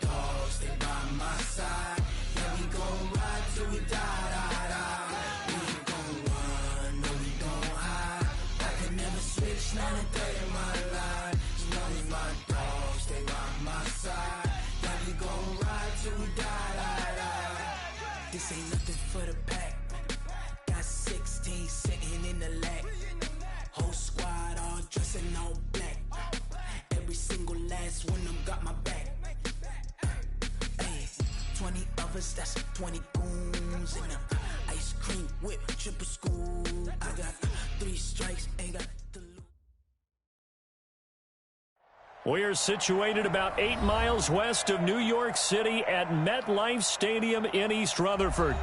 dogs, they by my side. Yeah, we gon' ride till we die, die, die. We ain't gon' run, no, we don't hide. I can never switch, not a day in my life. You know we my dogs, they by my side. Yeah, we gon' ride till we die, die, die. This ain't nothing for the pack. Got 16 sitting in the lap. Whole squad all dressed in all black. Every single last one of them got my back. Hey, 20 of us, that's 20 goons. And ice cream whip, triple scoop. I got 3 strikes, ain't got the loot. We're situated about 8 miles west of New York City at MetLife Stadium in East Rutherford.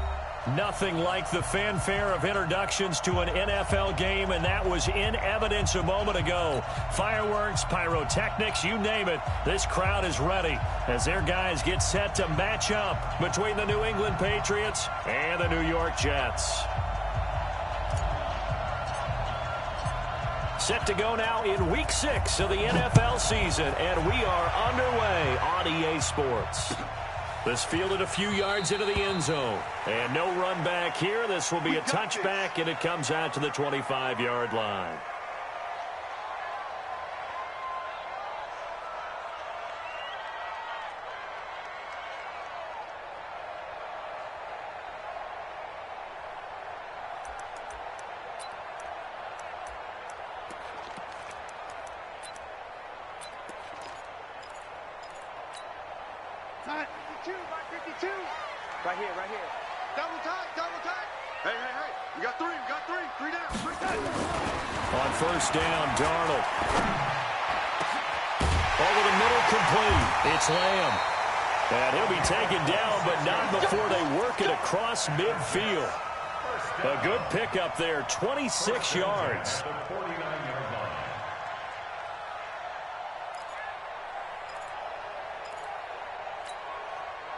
Nothing like the fanfare of introductions to an NFL game, and that was in evidence a moment ago. Fireworks, pyrotechnics, you name it. This crowd is ready as their guys get set to match up between the New England Patriots and the New York Jets. Set to go now in Week 6 of the NFL season, and we are underway on EA Sports. This fielded a few yards into the end zone. And no run back here. This will be a touchback, and it comes out to the 25-yard line. Right here, right here. Double time, double time. Hey, hey, hey. We got 3, we got 3. 3 down, 3 down. On first down, Darnold. Over the middle, complete. It's Lamb. And he'll be taken down, but not before they work it across midfield. A good pickup there, 26 yards.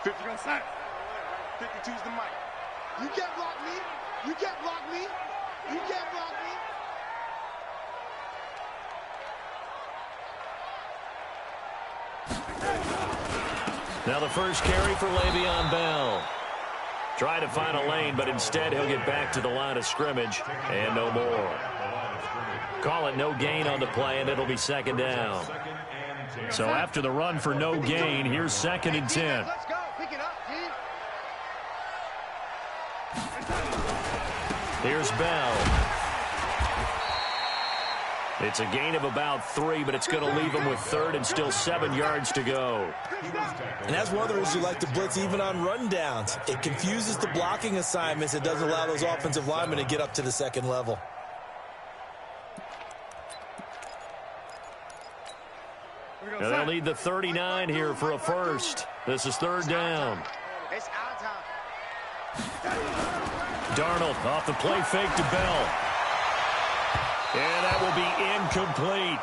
50 on sack. 52's the mic. You can't block me. You can't block me. You can't block me. Now the first carry for Le'Veon Bell. Try to find a lane, but instead he'll get back to the line of scrimmage and no more. Call it no gain on the play, and it'll be second down. So after the run for no gain, here's 2nd and 10. Let's go. Pick it up, G. Here's Bell. It's a gain of about 3, but it's going to leave him with 3rd and still 7 yards to go. And that's one of the reasons you like to blitz even on rundowns. It confuses the blocking assignments. It doesn't allow those offensive linemen to get up to the second level. And they'll need the 39 here for a first. This is 3rd down. It's our time. Darnold off the play fake to Bell. And that will be incomplete.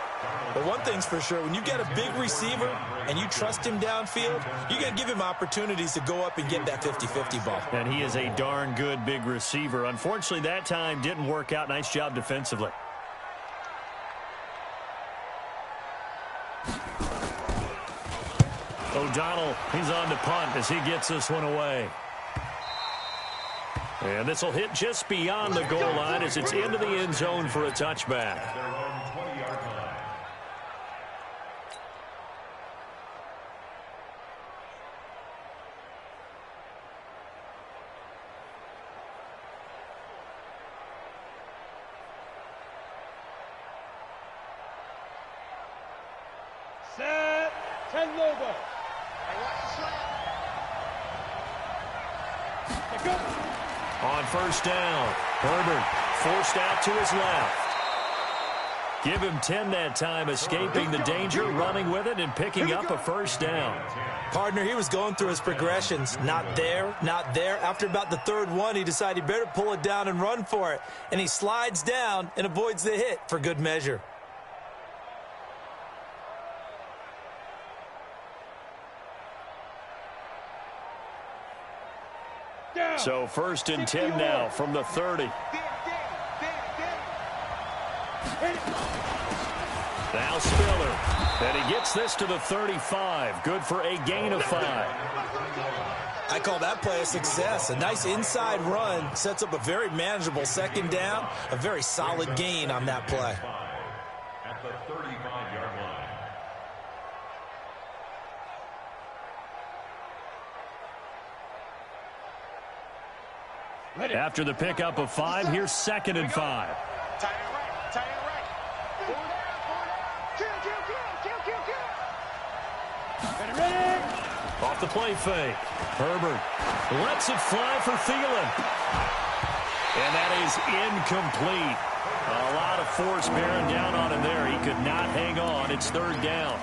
But one thing's for sure, when you get a big receiver and you trust him downfield, you're going to give him opportunities to go up and get that 50-50 ball. And he is a darn good big receiver. Unfortunately, that time didn't work out. Nice job defensively. O'Donnell, he's on to punt as he gets this one away. And this will hit just beyond the goal line as it's into the end zone for a touchback. Set, 10 logo. On first down, Herbert forced out to his left. Give him 10 that time, escaping the danger, running with it, and picking up a first down. Partner, he was going through his progressions. Not there, not there. After about the 3rd one, he decided he better pull it down and run for it. And he slides down and avoids the hit for good measure. So 1st and 10 now from the 30. Now Spiller. And he gets this to the 35. Good for a gain of 5. I call that play a success. A nice inside run sets up a very manageable second down. A very solid gain on that play. At the 35-yard line. After the pickup of 5, here's 2nd and 5. Tight end right. Tight end right. Ready. Off the play fake. Herbert lets it fly for Thielen. And that is incomplete. A lot of force bearing down on him there. He could not hang on. It's 3rd down.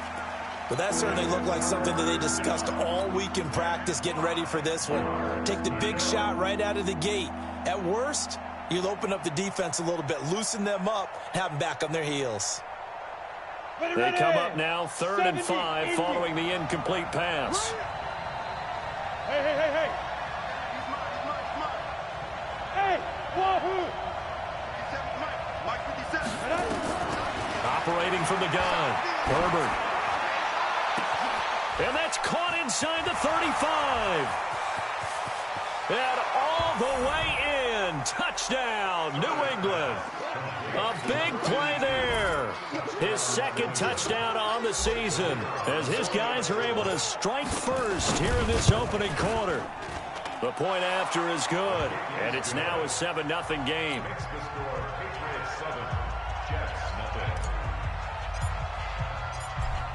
But that certainly looked like something that they discussed all week in practice getting ready for this one. Take the big shot right out of the gate. At worst, you'll open up the defense a little bit, loosen them up, have them back on their heels. They come up now 3rd and 5 following the incomplete pass. Hey. Hey, Wahoo! Operating from the gun. Herbert. And that's caught inside the 35. And all the way in. Touchdown, New England. A big play there. His 2nd touchdown on the season as his guys are able to strike first here in this opening quarter. The point after is good, and it's now a 7-0 game.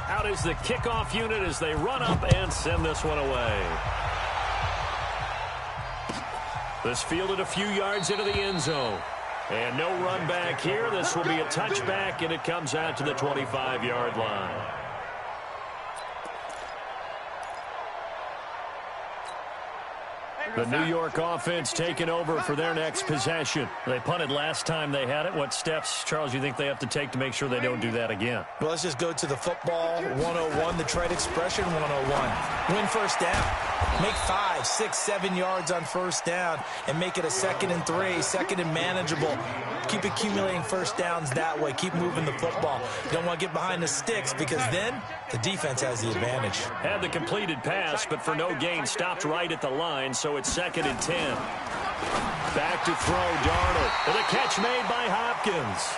Out is the kickoff unit as they run up and send this one away. This fielded a few yards into the end zone. And no run back here. This will be a touchback, and it comes out to the 25-yard line. The New York offense taking over for their next possession. They punted last time they had it. What steps, Charles, you think they have to take to make sure they don't do that again? Well, let's just go to the football 101, the trade expression 101. Win first down. Make 5, 6, 7 yards on first down and make it a 2nd and 3, 2nd and manageable. Keep accumulating first downs that way. Keep moving the football. You don't want to get behind the sticks because then the defense has the advantage. Had the completed pass, but for no gain, stopped right at the line, so it's 2nd and 10. Back to throw, Darnold. And a catch made by Hopkins.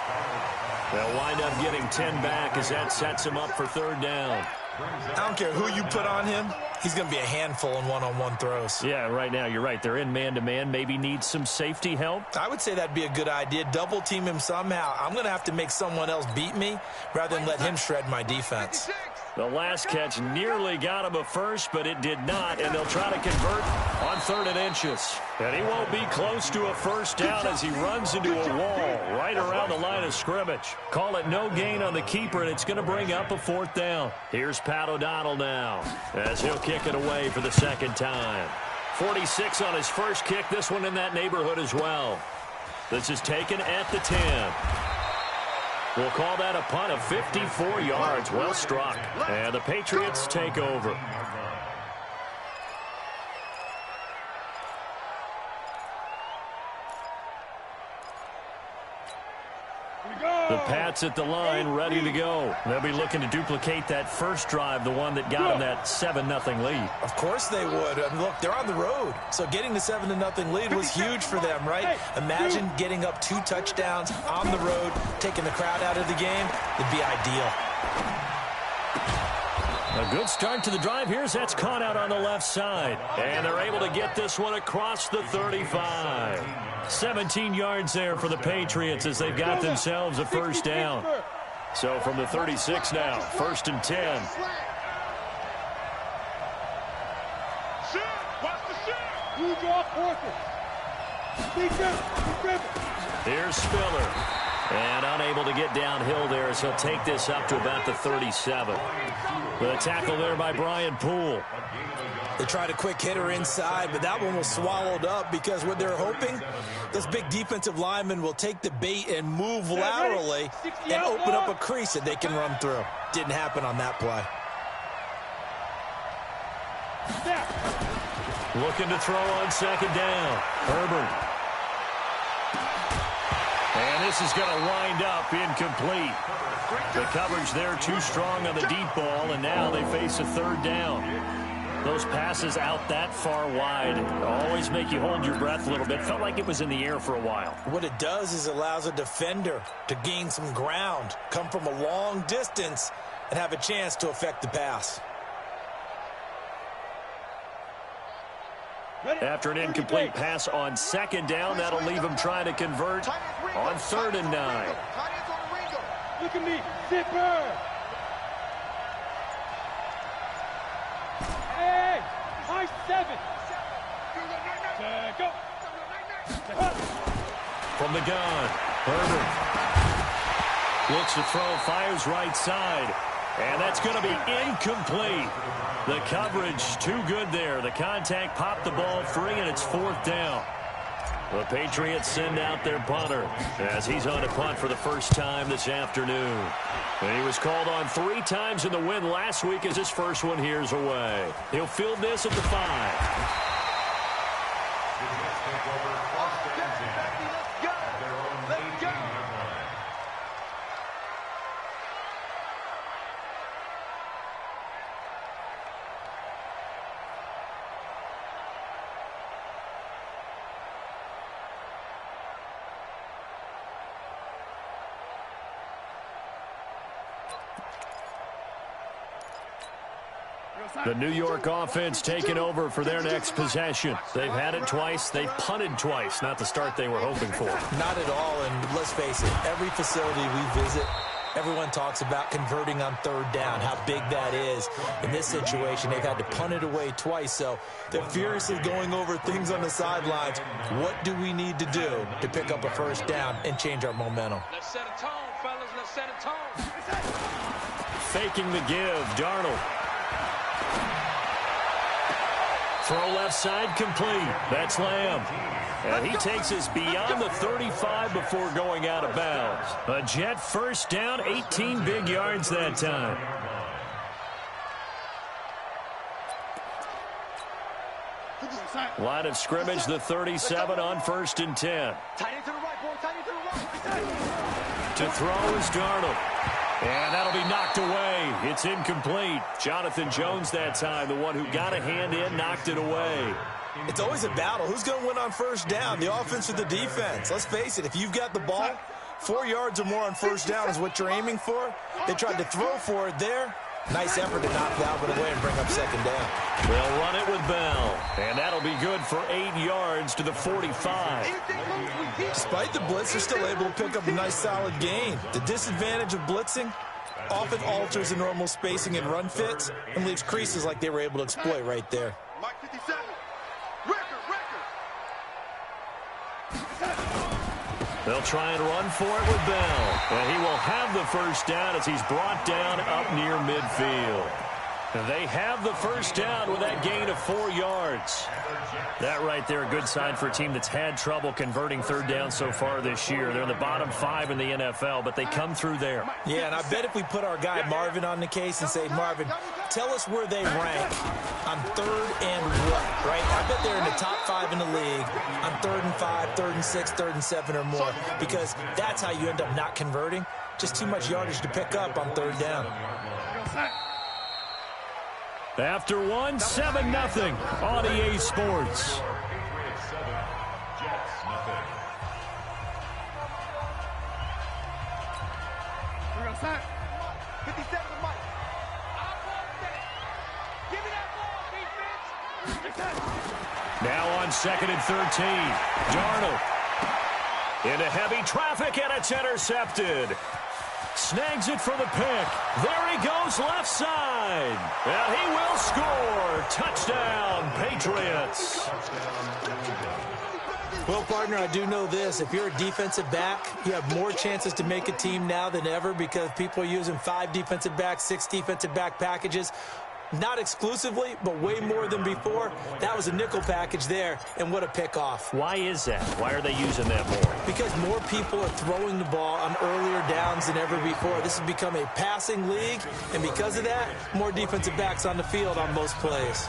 They'll wind up getting 10 back as that sets him up for 3rd down. I don't care who you put on him. He's going to be a handful in one-on-one throws. Yeah, right now, you're right. They're in man-to-man. Maybe need some safety help. I would say that'd be a good idea. Double team him somehow. I'm going to have to make someone else beat me rather than let him shred my defense. The last catch nearly got him a first, but it did not, and they'll try to convert on 3rd and inches. And he won't be close to a first down as he runs into a wall right around the line of scrimmage. Call it no gain on the keeper, and it's going to bring up a 4th down. Here's Pat O'Donnell now as he'll kick it away for the 2nd time. 46 on his first kick, this one in that neighborhood as well. This is taken at the 10. We'll call that a punt of 54 yards. Well struck. And the Patriots take over. The Pats at the line, ready to go. They'll be looking to duplicate that first drive, the one that got them that 7-0 lead. Of course they would. And look, they're on the road. So getting the 7-0 lead was huge for them, right? Imagine getting up 2 touchdowns on the road, taking the crowd out of the game. It'd be ideal. A good start to the drive. Here's that's caught out on the left side. And they're able to get this one across the 35. 17 yards there for the Patriots as they've got themselves a first down. So from the 36 now, 1st and 10. Here's Spiller. And unable to get downhill there as he'll take this up to about the 37. With a tackle there by Brian Poole. They tried a quick hitter inside, but that one was swallowed up because what they're hoping, those big defensive linemen will take the bait and move laterally and open up a crease that they can run through. Didn't happen on that play. Looking to throw on 2nd down. Herbert. And this is going to wind up incomplete. The coverage there too strong on the deep ball, and now they face a third down. Those passes out that far wide always make you hold your breath a little bit. Felt like it was in the air for a while. What it does is allows a defender to gain some ground, come from a long distance, and have a chance to affect the pass. After an incomplete pass on second down, that'll leave him trying to convert on 3rd and 9. Look at me, zipper. Hey, high 7. Go. From the gun, Herbert looks to throw, fires right side, and that's going to be incomplete. The coverage too good there. The contact popped the ball free, and it's 4th down. The Patriots send out their punter as he's on a punt for the first time this afternoon. And he was called on 3 times in the win last week as his first one here's away. He'll field this at the 5. The New York offense taking over for their next possession. They've had it twice. They've punted twice. Not the start they were hoping for. Not at all, and let's face it, every facility we visit, everyone talks about converting on 3rd down, how big that is. In this situation, they've had to punt it away twice, so they're furiously going over things on the sidelines. What do we need to do to pick up a 1st down and change our momentum? Let's set a tone, fellas. Let's set a tone. Faking the give, Darnold. Throw left side complete. That's Lamb. And he takes us beyond the 35 before going out of bounds. A Jet 1st down, 18 big yards that time. Line of scrimmage, the 37 on 1st and 10. To throw is Darnold. And that'll be knocked away. It's incomplete. Jonathan Jones that time, the one who got a hand in, knocked it away. It's always a battle. Who's going to win on 1st down, the offense or the defense? Let's face it, if you've got the ball, 4 yards or more on 1st down is what you're aiming for. They tried to throw for it there. Nice effort to knock Dalvin away and bring up 2nd down. They'll run it with Bell, and that'll be good for 8 yards to the 45. Despite the blitz, they're still able to pick up a nice solid gain. The disadvantage of blitzing often alters the normal spacing and run fits and leaves creases like they were able to exploit right there. Mike 57. They'll try and run for it with Bell. And he will have the 1st down as he's brought down up near midfield. And they have the 1st down with that gain of 4 yards. That right there, a good sign for a team that's had trouble converting 3rd down so far this year. They're in the bottom 5 in the NFL, but they come through there. Yeah, and I bet if we put our guy Marvin on the case and say, Marvin, tell us where they rank on 3rd and what, right? I bet they're in the top 5 in the league on 3rd and 5, 3rd and 6, 3rd and 7 or more, because that's how you end up not converting. Just too much yardage to pick up on 3rd down. After 1, 7-0 on EA Sports. Now on 2nd and 13. Darnold into heavy traffic, and it's intercepted. Snags it for the pick. There he goes, left side. And he will score. Touchdown, Patriots. Well, partner, I do know this. If you're a defensive back, you have more chances to make a team now than ever because people are using 5 defensive backs, 6 defensive back packages. Not exclusively, but way more than before. That was a nickel package there, and what a pickoff. Why is that? Why are they using that more? Because more people are throwing the ball on earlier downs than ever before. This has become a passing league, and because of that, more defensive backs on the field on most plays.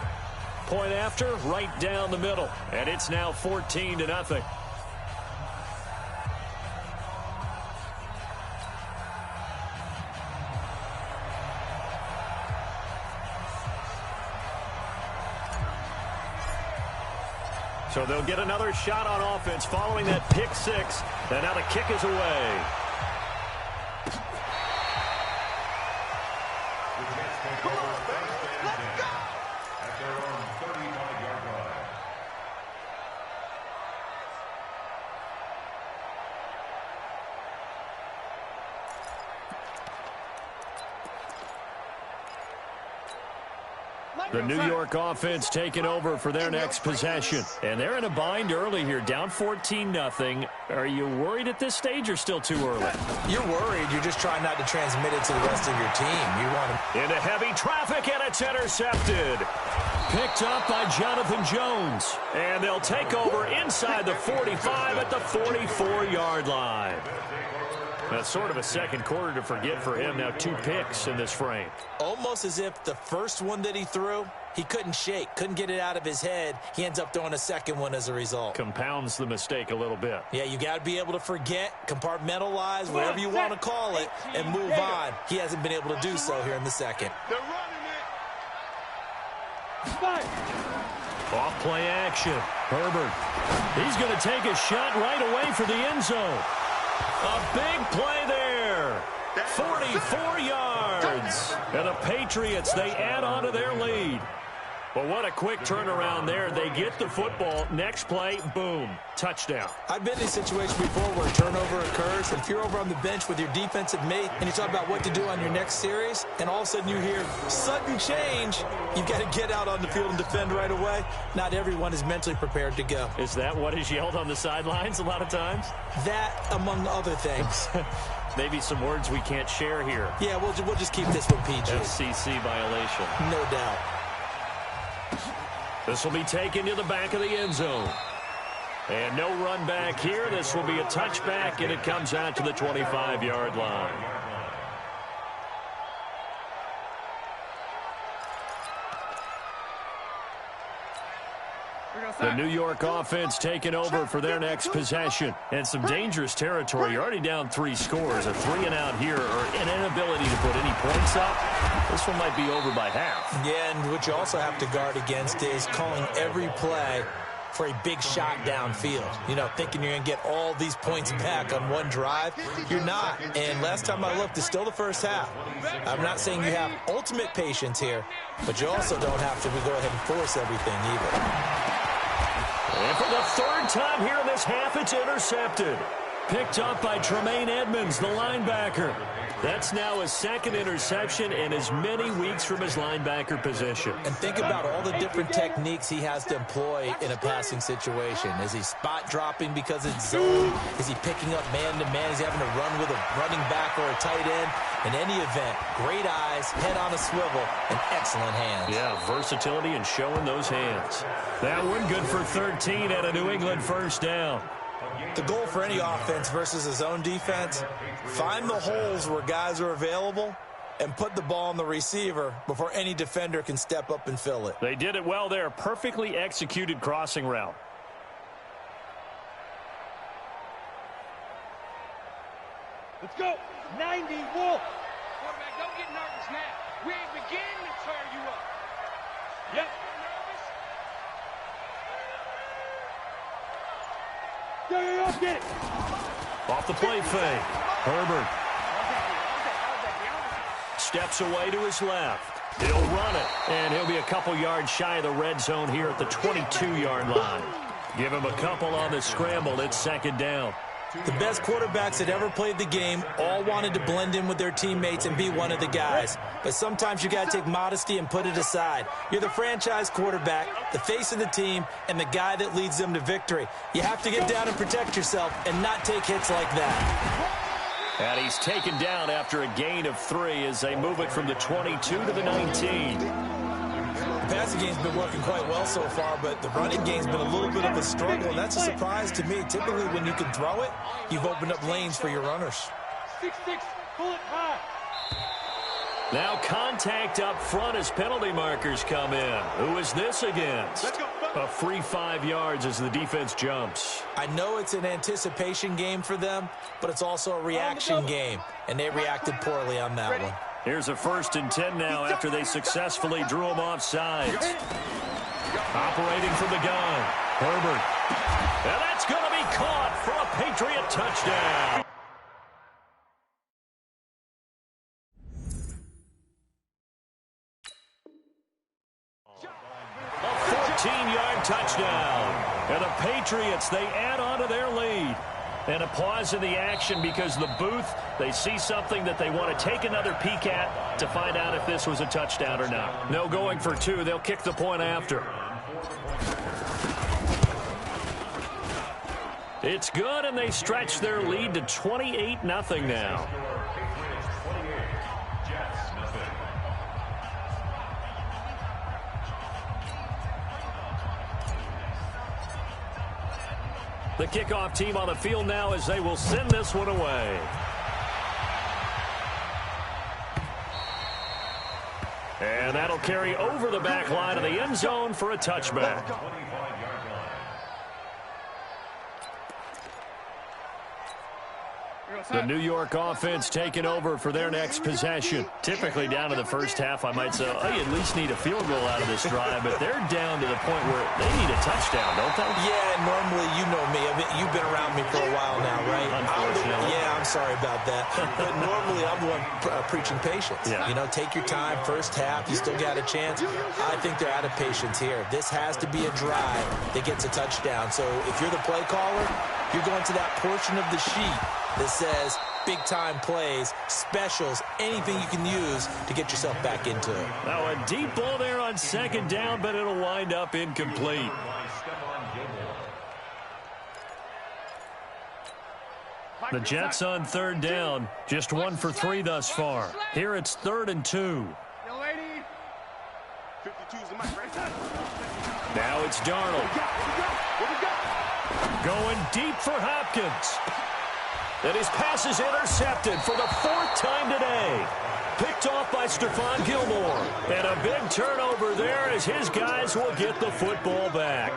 Point after, right down the middle, and it's now 14-0. So they'll get another shot on offense following that pick six. And now the kick is away. The New York offense taking over for their next possession. And they're in a bind early here, down 14-0. Are you worried at this stage or still too early? You're worried. You're just trying not to transmit it to the rest of your team. You want to... Into heavy traffic, and it's intercepted. Picked up by Jonathan Jones. And they'll take over inside the 45 at the 44-yard line. That's sort of a second quarter to forget for him. Now 2 picks in this frame. Almost as if the first one that he threw, he couldn't shake, couldn't get it out of his head. He ends up throwing a second one as a result. Compounds the mistake a little bit. Yeah, you got to be able to forget, compartmentalize, whatever you want to call it, and move on. He hasn't been able to do so here in the second. They're running it. Off play action. Herbert. He's going to take a shot right away for the end zone. A big play there. 44 yards. And the Patriots, they add on to their lead. Well, what a quick turnaround there. They get the football. Next play, boom, touchdown. I've been in a situation before where a turnover occurs, and if you're over on the bench with your defensive mate and you talk about what to do on your next series, and all of a sudden you hear sudden change, you've got to get out on the field and defend right away. Not everyone is mentally prepared to go. Is that what is yelled on the sidelines a lot of times? That, among other things. Maybe some words we can't share here. Yeah, we'll just keep this one PG. FCC violation. No doubt. This will be taken to the back of the end zone. And no run back here. This will be a touchback, and it comes out to the 25-yard line. The New York offense taking over for their next possession. And some dangerous territory. You're already down 3 scores. A 3-and-out here, or an inability to put any points up. This one might be over by half. Yeah, and what you also have to guard against is calling every play for a big shot downfield. You know, thinking you're going to get all these points back on one drive. You're not. And last time I looked, it's still the first half. I'm not saying you have ultimate patience here, but you also don't have to go ahead and force everything either. And for the 3rd time here in this half, it's intercepted. Picked up by Tremaine Edmonds, the linebacker. That's now his 2nd interception in as many weeks from his linebacker position. And think about all the different techniques he has to employ in a passing situation. Is he spot dropping because it's zone? Is he picking up man-to-man? Is he having to run with a running back or a tight end? In any event, great eyes, head on a swivel, and excellent hands. Yeah, versatility and showing those hands. That one good for 13 at a New England first down. The goal for any offense versus a zone defense, find the holes where guys are available and put the ball on the receiver before any defender can step up and fill it. They did it well there. Perfectly executed crossing route. Let's go. 90, Wolf. Quarterback, don't get nervous now. We ain't beginning to tear you up. Yep. Yo, get it. Off the play fake. Herbert steps away to his left. He'll run it, and he'll be a couple yards shy of the red zone here at the 22-yard line. Give him a couple on the scramble. It's 2nd down. The best quarterbacks that ever played the game all wanted to blend in with their teammates and be one of the guys. But sometimes you got to take modesty and put it aside. You're the franchise quarterback, the face of the team, and the guy that leads them to victory. You have to get down and protect yourself and not take hits like that. And he's taken down after a gain of 3 as they move it from the 22 to the 19. The passing game's been working quite well so far, but the running game's been a little bit of a struggle, and that's a surprise to me. Typically, when you can throw it, you've opened up lanes for your runners. 6-6, pull it high. Now contact up front as penalty markers come in. Who is this against? A free 5 yards as the defense jumps. I know it's an anticipation game for them, but it's also a reaction game, and they reacted poorly on that one. Here's a 1st and 10 now after they successfully drew him off sides. Operating from the gun. Herbert. And that's going to be caught for a Patriot touchdown. A 14-yard touchdown. And the Patriots, they add on to their lead. And a pause in the action because the booth, they see something that they want to take another peek at to find out if this was a touchdown or not. No going for two. They'll kick the point after. It's good, and they stretch their lead to 28-0 now. The kickoff team on the field now as they will send this one away. And that'll carry over the back line of the end zone for a touchback. The New York offense taking over for their next possession. Typically down to the first half, I might say, oh, you at least need a field goal out of this drive, but they're down to the point where they need a touchdown, don't they? Yeah, normally, you know me. I mean, you've been around me for a while now, right? Unfortunately. I'm sorry about that. But normally, I'm the one preaching patience. Yeah. You know, take your time, first half, you still got a chance. I think they're out of patience here. This has to be a drive that gets a touchdown. So if you're the play caller, you're going to that portion of the sheet that says big-time plays, specials, anything you can use to get yourself back into it. Now a deep ball there on second down, but it'll wind up incomplete. The Jets on third down, just 1 for 3 thus far. Here it's 3rd and 2. Young lady. 52's the mic, right? Now it's Darnold. Going deep for Hopkins. And his pass is intercepted for the 4th time today. Picked off by Stephon Gilmore. And a big turnover there as his guys will get the football back.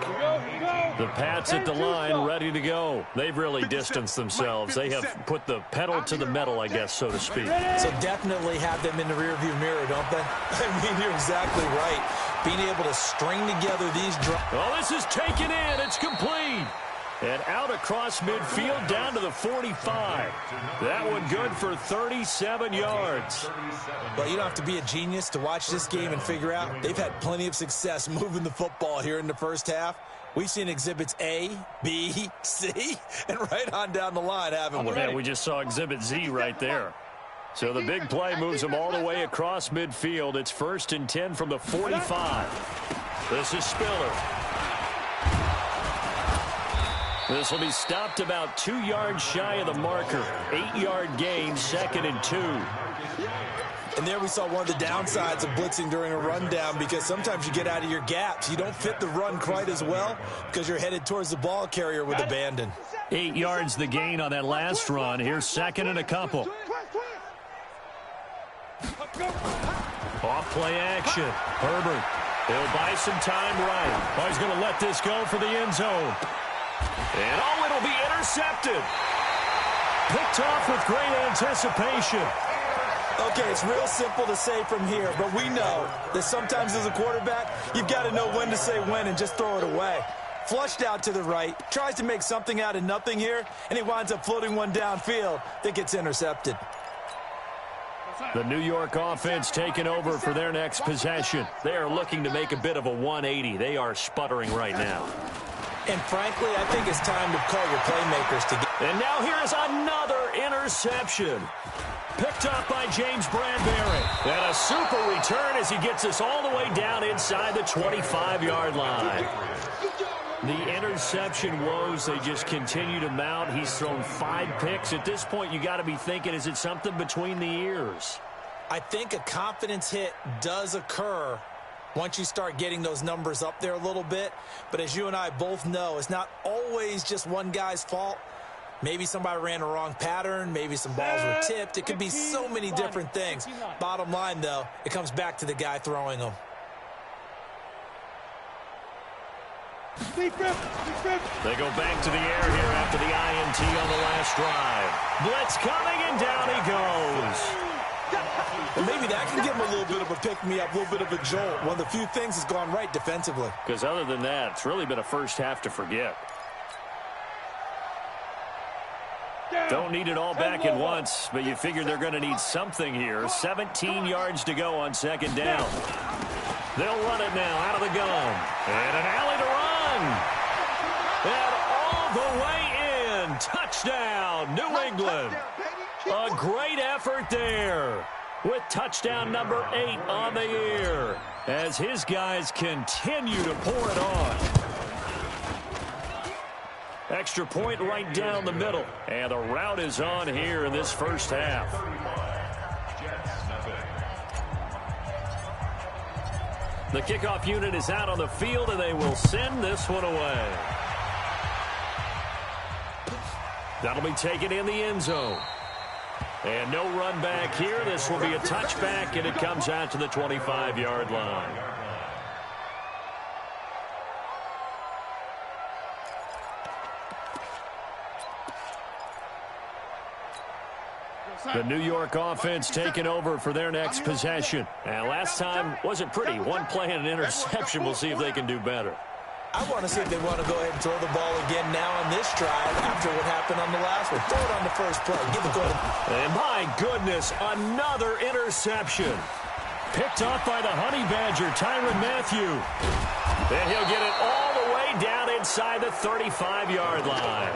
The Pats at the line ready to go. They've really distanced themselves. They have put the pedal to the metal, I guess, so to speak. So definitely have them in the rearview mirror, don't they? I mean, you're exactly right. Being able to string together these drives. Well, this is taken in. It's complete. And out across midfield down to the 45. That one good for 37 yards. Well, you don't have to be a genius to watch this game and figure out they've had plenty of success moving the football here in the first half. We've seen exhibits A, B, C, and right on down the line, haven't we? Yeah, we just saw exhibit Z right there. So the big play moves them all the way across midfield. It's 1st and 10 from the 45. This is Spiller. This will be stopped about 2 yards shy of the marker. 8-yard gain, 2nd and 2. And there we saw one of the downsides of blitzing during a rundown because sometimes you get out of your gaps. You don't fit the run quite as well because you're headed towards the ball carrier with abandon. 8 yards the gain on that last run. Here's 2nd and a couple. Off play action. Herbert. He'll buy some time right. Oh, he's going to let this go for the end zone. And oh, it'll be intercepted. Picked off with great anticipation. Okay, it's real simple to say from here, but we know that sometimes as a quarterback, you've got to know when to say when and just throw it away. Flushed out to the right, tries to make something out of nothing here, and he winds up floating one downfield that gets intercepted. The New York offense taking over for their next possession. They are looking to make a bit of a 180. They are sputtering right now. And frankly, I think it's time to call your playmakers to get. And now here is another interception. Picked up by James Bradbury. And a super return as he gets us all the way down inside the 25-yard line. The interception woes, they just continue to mount. He's thrown 5 picks. At this point, you got to be thinking, is it something between the ears? I think a confidence hit does occur once you start getting those numbers up there a little bit. But as you and I both know, it's not always just one guy's fault. Maybe somebody ran a wrong pattern. Maybe some balls were tipped. It could be so many different things. Bottom line, though, it comes back to the guy throwing them. They go back to the air here after the INT on the last drive. Blitz coming, and down he goes. Well, maybe that can give him a little bit of a pick-me-up, a little bit of a jolt. One of the few things has gone right defensively. Because other than that, it's really been a first half to forget. Don't need it all back at once, but you figure they're going to need something here. 17 yards to go on second down. They'll run it now out of the gun. And an alley to run. And all the way in. Touchdown, New England. A great effort there with touchdown number 8 on the year as his guys continue to pour it on. Extra point right down the middle. And the route is on here in this first half. The kickoff unit is out on the field, and they will send this one away. That'll be taken in the end zone. And no run back here. This will be a touchback, and it comes out to the 25-yard line. The New York offense taking over for their next possession. And last time wasn't pretty. One play and an interception. We'll see if they can do better. I want to see if they want to go ahead and throw the ball again now on this drive after what happened on the last one. Throw it on the first play. Give it to him. And my goodness, another interception. Picked off by the Honey Badger, Tyrann Mathieu. And he'll get it all the way down inside the 35-yard line.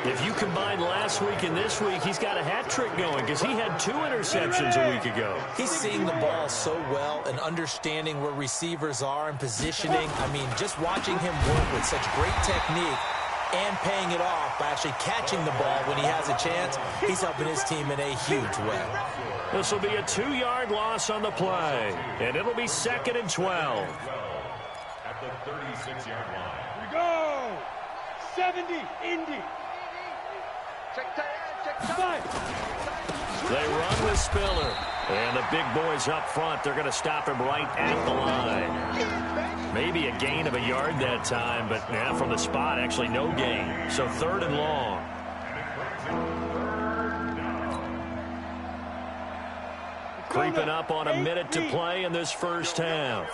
If you combine last week and this week, he's got a hat trick going because he had 2 interceptions a week ago. He's seeing the ball so well and understanding where receivers are and positioning. I mean, just watching him work with such great technique and paying it off by actually catching the ball when he has a chance, he's helping his team in a huge way. This will be a 2-yard loss on the play, and it'll be 2nd and 12. At the 36-yard line. Here we go. 70, Indy. They run with Spiller. And the big boys up front, they're going to stop him right at the line. Maybe a gain of a yard that time, but from the spot, actually no gain. So 3rd and long. Creeping up on a minute to play in this first half.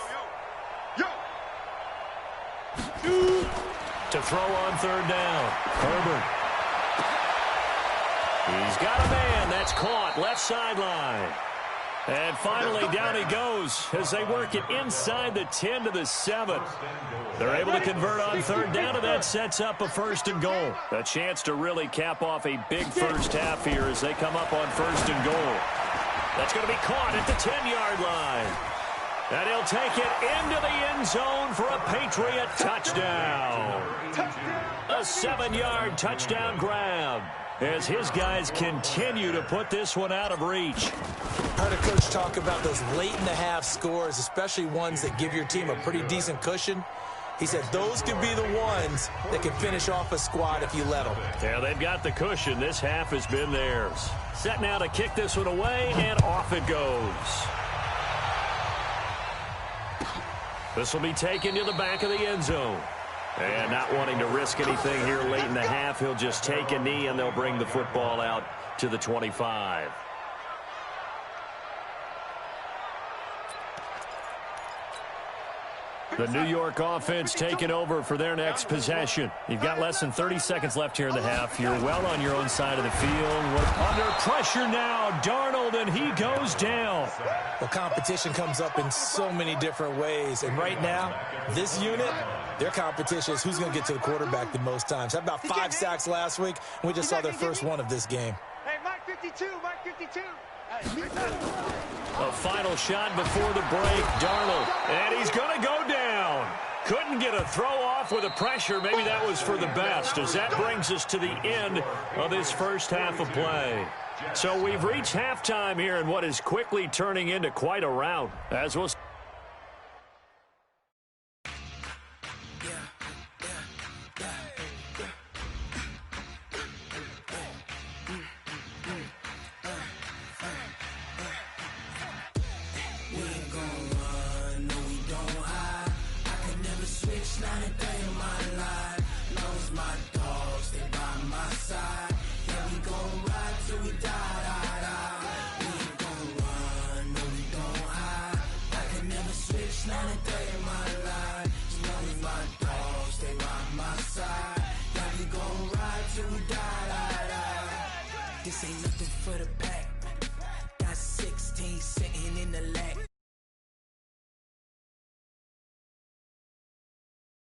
To throw on 3rd down. Herbert. He's got a man. That's caught. Left sideline. And finally, down he goes as they work it inside the 10 to the 7. They're able to convert on 3rd down, and that sets up a 1st and goal. A chance to really cap off a big first half here as they come up on 1st and goal. That's going to be caught at the 10-yard line. And he'll take it into the end zone for a Patriot touchdown. A 7-yard touchdown grab as his guys continue to put this one out of reach. I heard a coach talk about those late-in-the-half scores, especially ones that give your team a pretty decent cushion. He said those could be the ones that can finish off a squad if you let them. Yeah, they've got the cushion. This half has been theirs. Set now to kick this one away, and off it goes. This will be taken to the back of the end zone. And not wanting to risk anything here late in the half, he'll just take a knee, and they'll bring the football out to the 25. The New York offense taking over for their next possession. You've got less than 30 seconds left here in the half. You're well on your own side of the field. We're under pressure now. Darnold, and he goes down. Well, competition comes up in so many different ways. And right now, this unit, their competition is who's going to get to the quarterback the most times. Had about 5 sacks last week, and we just saw their first one of this game. Hey, Mike 52, Mike 52. A final shot before the break. Darnold, and he's going to go down. Couldn't get a throw off with the pressure. Maybe that was for the best, as that brings us to the end of this first half of play. So we've reached halftime here in what is quickly turning into quite a rout. As we'll This ain't nothing for the